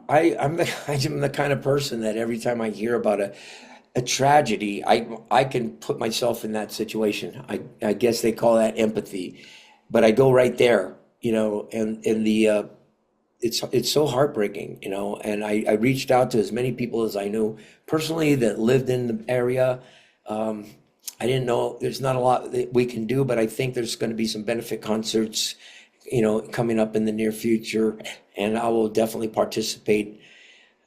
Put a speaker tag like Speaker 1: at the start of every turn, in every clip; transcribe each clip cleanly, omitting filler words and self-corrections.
Speaker 1: I'm the kind of person that every time I hear about a tragedy, I can put myself in that situation. I guess they call that empathy, but I go right there, and it's so heartbreaking, and I reached out to as many people as I knew personally that lived in the area. Um, I didn't know there's not a lot that we can do, but I think there's going to be some benefit concerts, coming up in the near future, and I will definitely participate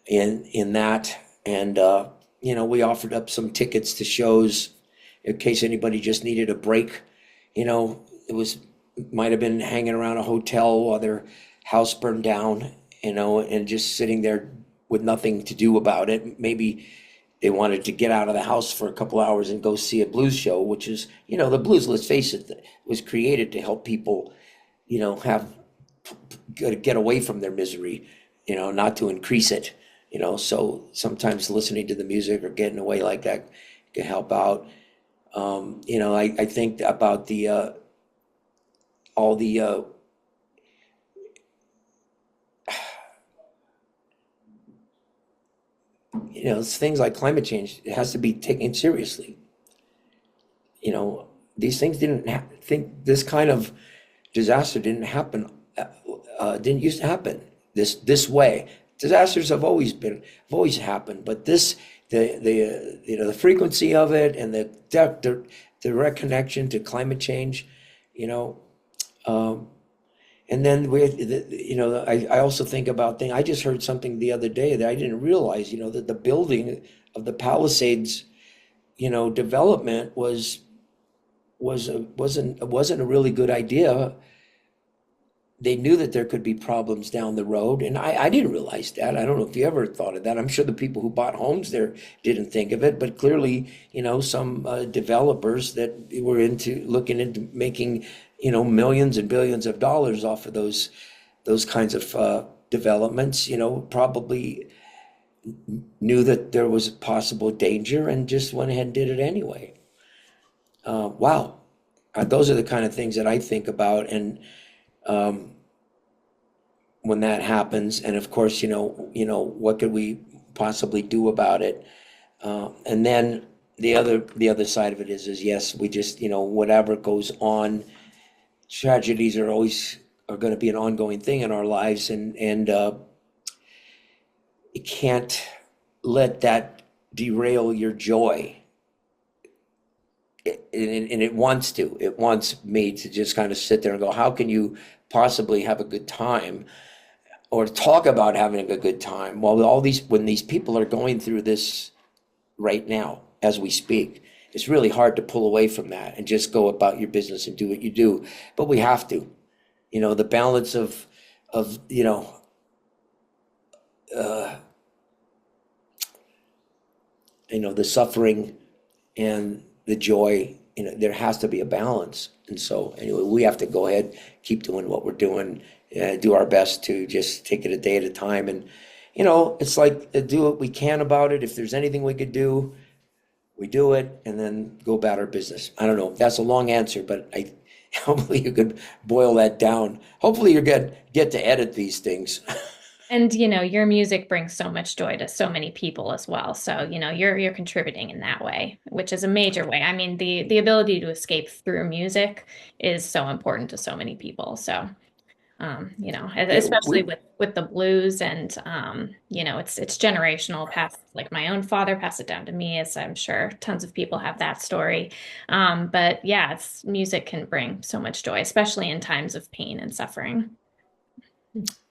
Speaker 1: in that. And we offered up some tickets to shows in case anybody just needed a break. It was might have been hanging around a hotel while their house burned down, and just sitting there with nothing to do about it. Maybe they wanted to get out of the house for a couple hours and go see a blues show, which is, the blues, let's face it, was created to help people, have get away from their misery, not to increase it. So sometimes listening to the music or getting away like that can help out. I think about the all the it's things like climate change. It has to be taken seriously. You know, these things didn't think this kind of disaster didn't happen. Didn't used to happen this way. Disasters have always happened, but the frequency of it and the direct connection to climate change, you know, um, and then I also think about things. I just heard something the other day that I didn't realize, that the building of the Palisades, development wasn't a really good idea. They knew that there could be problems down the road, and I didn't realize that. I don't know if you ever thought of that. I'm sure the people who bought homes there didn't think of it, but clearly, some developers that were into looking into making, millions and billions of dollars off of those kinds of developments, probably knew that there was a possible danger and just went ahead and did it anyway. Wow. Those are the kind of things that I think about, and um, when that happens, and of course, what could we possibly do about it? And then the other side of it is yes, we just, whatever goes on, tragedies are going to be an ongoing thing in our lives, and you can't let that derail your joy. And it wants me to just kind of sit there and go, how can you possibly have a good time or talk about having a good time while when these people are going through this right now as we speak? It's really hard to pull away from that and just go about your business and do what you do, but we have to. The balance of uh, the suffering and the joy. There has to be a balance, and so anyway, we have to go ahead, keep doing what we're doing, do our best to just take it a day at a time, and it's like, do what we can about it. If there's anything we could do, we do it, and then go about our business. I don't know, that's a long answer, but I hopefully you could boil that down. Hopefully you get to edit these things.
Speaker 2: And your music brings so much joy to so many people as well. So, you're contributing in that way, which is a major way. I mean, the ability to escape through music is so important to so many people. So,
Speaker 1: Yeah,
Speaker 2: especially with the blues and it's generational. Past like my own father passed it down to me, as I'm sure tons of people have that story. But yeah, it's music can bring so much joy, especially in times of pain and suffering.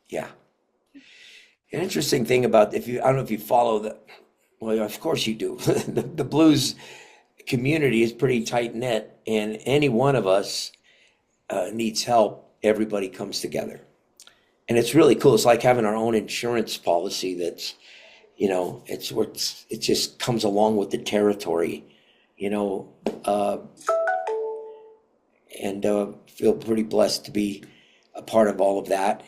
Speaker 1: yeah. An interesting thing about, if you, I don't know if you follow the, well, of course you do. The blues community is pretty tight knit, and any one of us needs help, everybody comes together. And it's really cool. It's like having our own insurance policy that's, it just comes along with the territory, you know, uh, and feel pretty blessed to be a part of all of that.